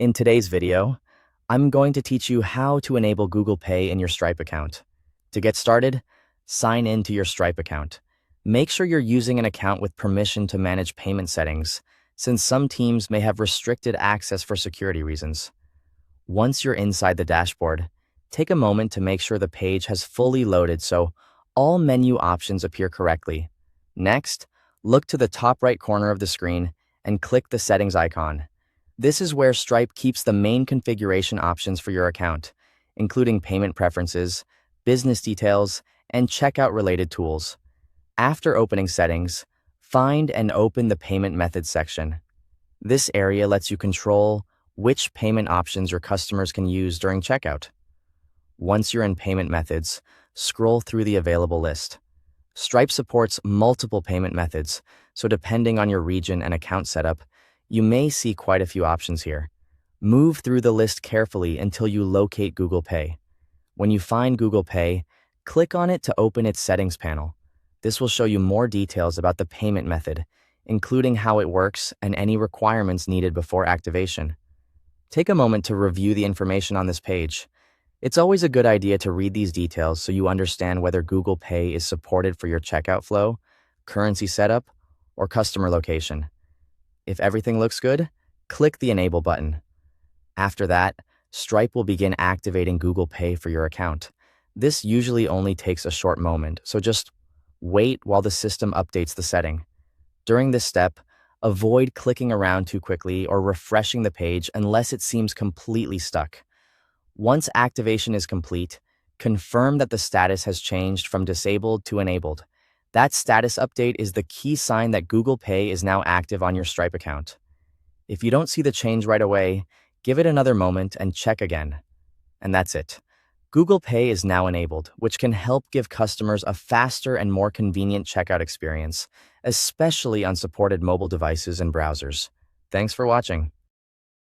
In today's video, I'm going to teach you how to enable Google Pay in your Stripe account. To get started, sign in to your Stripe account. Make sure you're using an account with permission to manage payment settings, since some teams may have restricted access for security reasons. Once you're inside the dashboard, take a moment to make sure the page has fully loaded so all menu options appear correctly. Next, look to the top right corner of the screen and click the settings icon. This is where Stripe keeps the main configuration options for your account, including payment preferences, business details, and checkout-related tools. After opening Settings, find and open the Payment Methods section. This area lets you control which payment options your customers can use during checkout. Once you're in Payment Methods, scroll through the available list. Stripe supports multiple payment methods, so depending on your region and account setup, you may see quite a few options here. Move through the list carefully until you locate Google Pay. When you find Google Pay, click on it to open its settings panel. This will show you more details about the payment method, including how it works and any requirements needed before activation. Take a moment to review the information on this page. It's always a good idea to read these details so you understand whether Google Pay is supported for your checkout flow, currency setup, or customer location. If everything looks good, click the Enable button. After that, Stripe will begin activating Google Pay for your account. This usually only takes a short moment, so just wait while the system updates the setting. During this step, avoid clicking around too quickly or refreshing the page unless it seems completely stuck. Once activation is complete, confirm that the status has changed from disabled to enabled. That status update is the key sign that Google Pay is now active on your Stripe account. If you don't see the change right away, give it another moment and check again. And that's it. Google Pay is now enabled, which can help give customers a faster and more convenient checkout experience, especially on supported mobile devices and browsers. Thanks for watching.